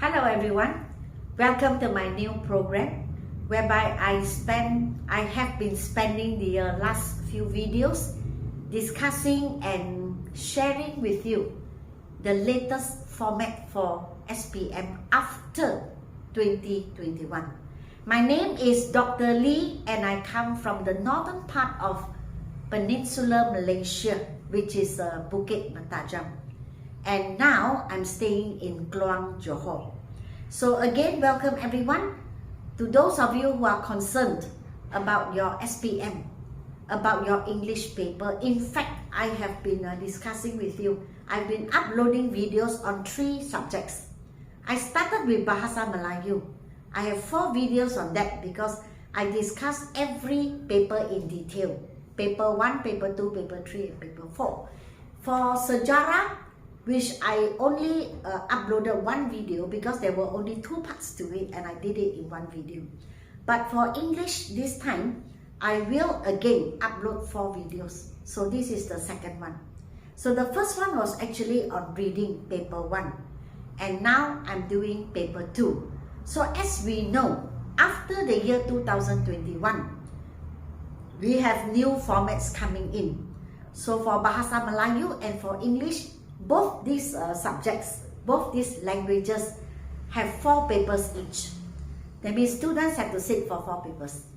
Hello everyone, welcome to my new program whereby I have been spending the last few videos discussing and sharing with you the latest format for SPM after 2021. My name is Dr. Lee and I come from the northern part of Peninsular Malaysia, which is Bukit Matajam. And now I'm staying in Kluang, Johor. So again, welcome everyone. To those of you who are concerned about your SPM, about your English paper. In fact, I have been discussing with you. I've been uploading videos on 3 subjects. I started with Bahasa Melayu. I have 4 videos on that because I discussed every paper in detail. Paper 1, paper 2, paper 3, and paper 4. For Sejarah, which I only uploaded 1 video because there were only 2 parts to it and I did it in 1 video. But for English this time, I will again upload 4 videos. So this is the second one. So the first one was actually on reading paper 1. And now I'm doing paper 2. So as we know, after the year 2021, we have new formats coming in. So for Bahasa Melayu and for English, both these subjects, both these languages have 4 papers each. That means students have to sit for 4 papers.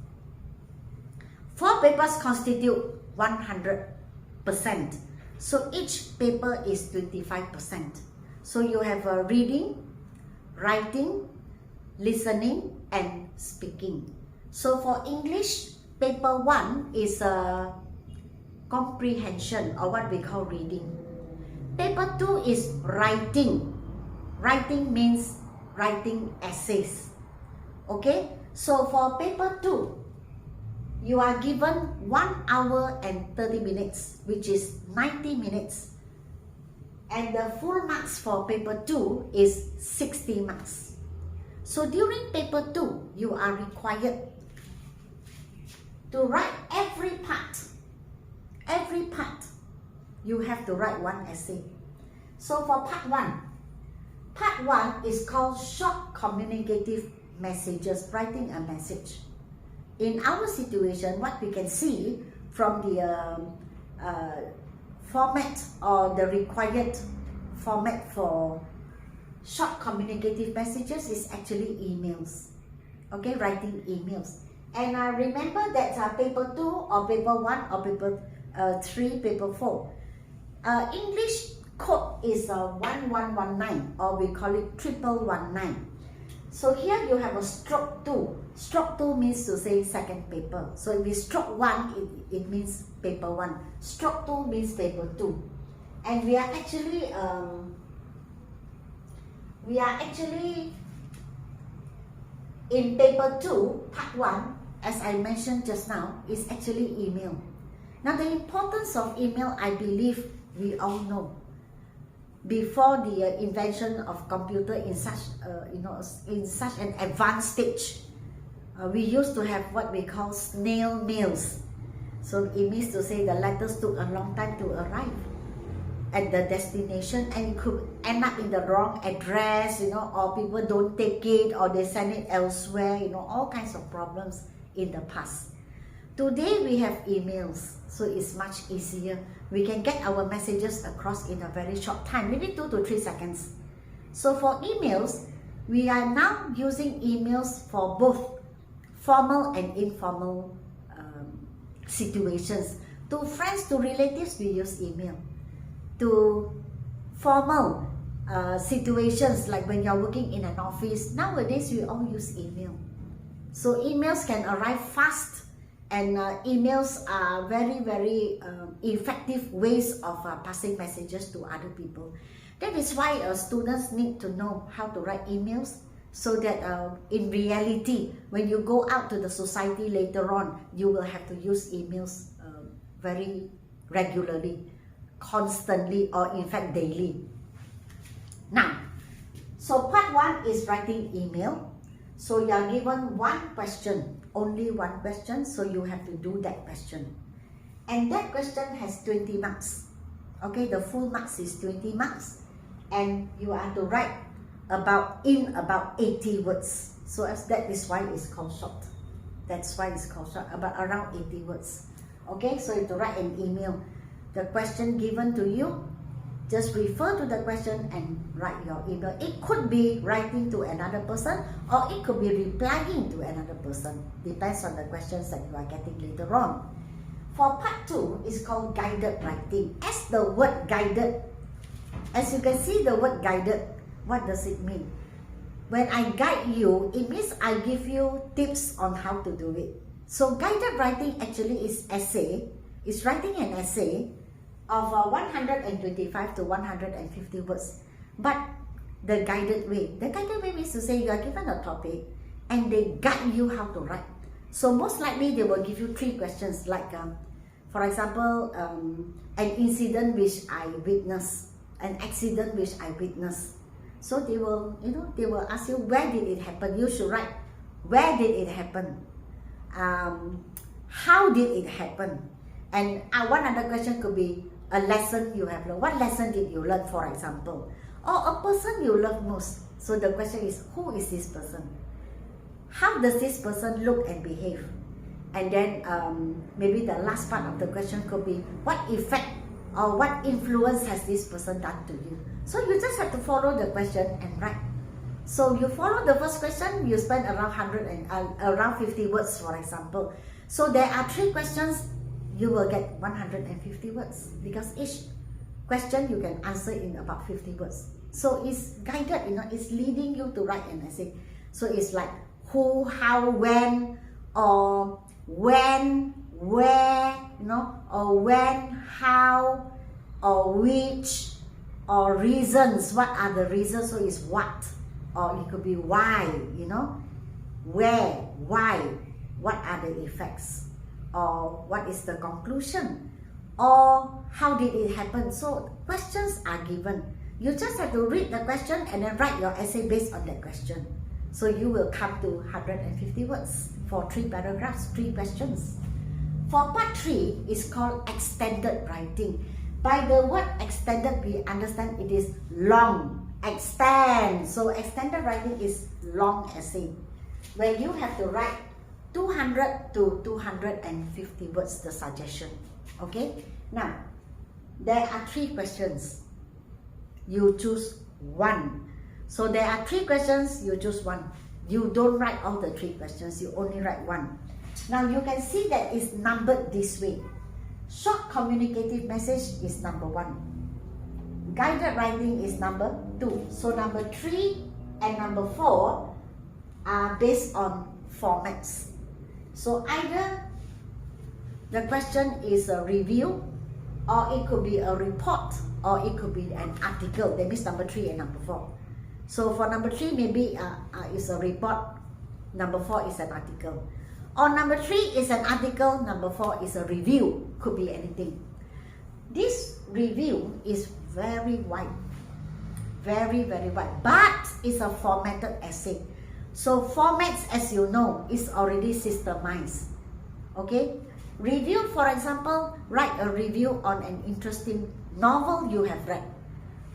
4 papers constitute 100%. So each paper is 25%. So you have reading, writing, listening, and speaking. So for English, paper 1 is comprehension, or what we call reading. Paper 2 is writing. Writing means writing essays. Okay? So for paper 2, you are given 1 hour and 30 minutes, which is 90 minutes. And the full marks for paper 2 is 60 marks. So during paper 2, you are required to write every part. Every part. You have to write 1 essay. So for part 1 is called short communicative messages, writing a message. In our situation, what we can see from the format or the required format for short communicative messages is actually emails. Okay, writing emails. And I remember that paper 2 or paper 1 or paper 3, paper 4, English code is 1119 or we call it 1119. So here you have a stroke 2. Stroke 2 means to say second paper. So if we stroke 1, it means paper 1. Stroke 2 means paper 2. And we are actually in paper 2, part 1, as I mentioned just now, is actually email. Now the importance of email, I believe we all know. Before the invention of computer in such in such an advanced stage, we used to have what we call snail mails. So it means to say the letters took a long time to arrive at the destination and it could end up in the wrong address, or people don't take it or they send it elsewhere, all kinds of problems in the past. Today we have emails, so it's much easier. We can get our messages across in a very short time, maybe 2 to 3 seconds. So for emails, we are now using emails for both formal and informal situations. To friends, to relatives, we use email. To formal situations, like when you're working in an office, nowadays we all use email. So emails can arrive fast. And emails are very, very effective ways of passing messages to other people. That is why students need to know how to write emails so that in reality, when you go out to the society later on, you will have to use emails very regularly, constantly, or in fact daily. Now, so part 1 is writing email. So you are given 1 question. Only 1 question, so you have to do that question. And that question has 20 marks. Okay, the full marks is 20 marks. And you are to write about 80 words. So that is why it's called short. That's why it's called short, about around 80 words. Okay, so you have to write an email. The question given to you, just refer to the question and write your email. It could be writing to another person, or it could be replying to another person. Depends on the questions that you are getting later on. For part 2, it's called guided writing. As the word guided, as you can see the word guided, what does it mean? When I guide you, it means I give you tips on how to do it. So guided writing actually is essay. It's writing an essay of 125 to 150 words. But the guided way means to say you are given a topic and they guide you how to write. So most likely they will give you 3 questions, like for example, an incident which I witnessed, an accident which I witnessed. So they will, they will ask you, where did it happen? You should write, where did it happen? How did it happen? And one other question could be a lesson you have learned. What lesson did you learn, for example? Or a person you love most. So the question is, who is this person? How does this person look and behave? And then maybe the last part of the question could be, what effect or what influence has this person done to you? So you just have to follow the question and write. So you follow the first question, you spend around around 50 words, for example. So there are 3 questions, you will get 150 words, because each question you can answer in about 50 words. So it's guided, it's leading you to write an essay. So it's like who, how, when, or when, where, or when, how, or which, or reasons. What are the reasons? So it's what, or it could be why, where, why, what are the effects, or what is the conclusion, or how did it happen. So questions are given. You just have to read the question and then write your essay based on that question. So you will come to 150 words for 3 paragraphs, 3 questions. For part 3, it's called extended writing. By the word extended, we understand it is long, extend. So extended writing is long essay, where you have to write 200 to 250 words, the suggestion. Okay, now there are 3 questions. You choose one. So there are 3 questions, you choose one. You don't write all the 3 questions, you only write one. Now you can see that it's numbered this way. Short communicative message is number 1. Guided writing is number 2. So number 3 and number 4 are based on formats. So either the question is a review, or it could be a report, or it could be an article. That means number 3 and number 4. So for number 3, maybe is a report, number 4 is an article. Or number 3 is an article, number 4 is a review, could be anything. This review is very wide, very, very wide, but it's a formatted essay. So formats, as you know, is already systemized. Okay? Review, for example, write a review on an interesting novel you have read.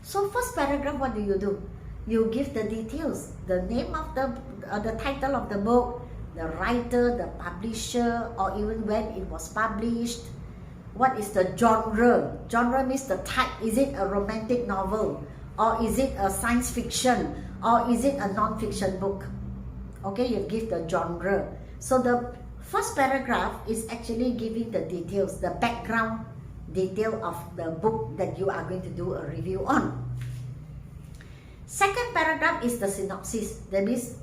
So first paragraph, what do? You give the details, the name of the title of the book, the writer, the publisher, or even when it was published. What is the genre? Genre means the type. Is it a romantic novel? Or is it a science fiction? Or is it a non-fiction book? Okay, you give the genre. So the first paragraph is actually giving the details, the background detail of the book that you are going to do a review on. Second paragraph is the synopsis. That means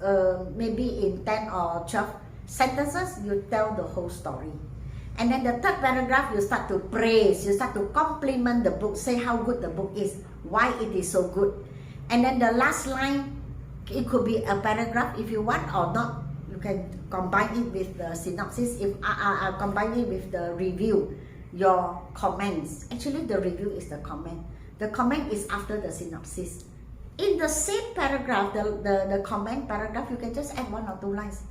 maybe in 10 or 12 sentences, you tell the whole story. And then the third paragraph, you start to praise, you start to compliment the book, say how good the book is, why it is so good. And then the last line, it could be a paragraph if you want, or not. You can combine it with the synopsis, if combine it with the review, your comments. Actually, the review is the comment. The comment is after the synopsis. In the same paragraph, the comment paragraph, you can just add 1 or 2 lines.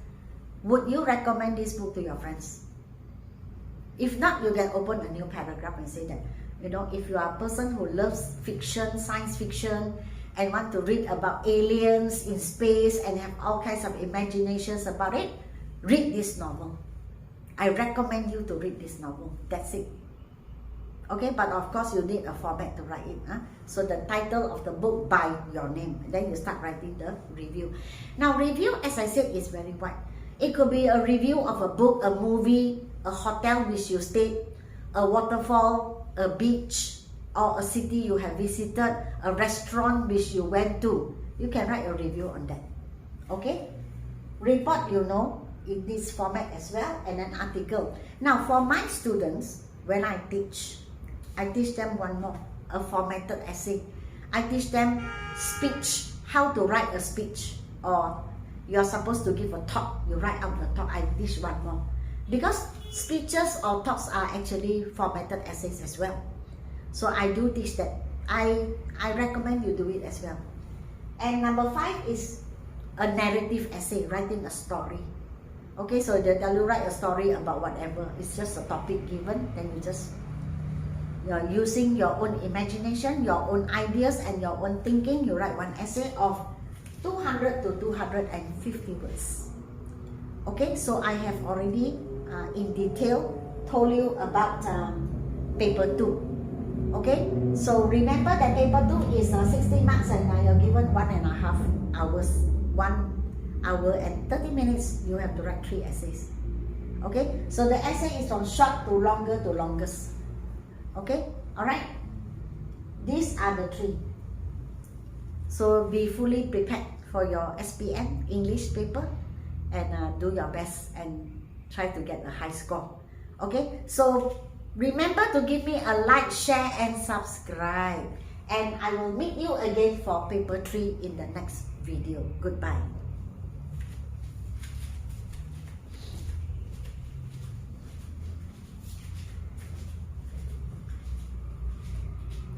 Would you recommend this book to your friends? If not, you can open a new paragraph and say that, if you are a person who loves fiction, science fiction, and want to read about aliens in space and have all kinds of imaginations about it, read this novel. I recommend you to read this novel. That's it. Okay, but of course you need a format to write it. So the title of the book by your name, and then you start writing the review. Now review, as I said, is very wide. It could be a review of a book, a movie, a hotel which you stayed, a waterfall, a beach, or a city you have visited, a restaurant which you went to. You can write a review on that. Okay? Report, you know, in this format as well, and an article. Now for my students, when I teach them one more, a formatted essay. I teach them speech, how to write a speech, or you're supposed to give a talk, you write out the talk. I teach one more. Because speeches or talks are actually formatted essays as well. So I do teach that. I recommend you do it as well. And number 5 is a narrative essay, writing a story. Okay, so they tell you write a story about whatever. It's just a topic given, then you're using your own imagination, your own ideas, and your own thinking. You write one essay of 200 to 250 words. Okay, so I have already in detail told you about paper 2. Okay, so remember that paper 2 is 60 marks and you're given 1.5 hours. 1 hour and 30 minutes, you have to write 3 essays. Okay, so the essay is from short to longer to longest. Okay, alright, these are the 3. So be fully prepared for your SPM English paper and do your best and try to get a high score. Okay, so remember to give me a like, share and subscribe, and I will meet you again for paper 3 in the next video. Goodbye.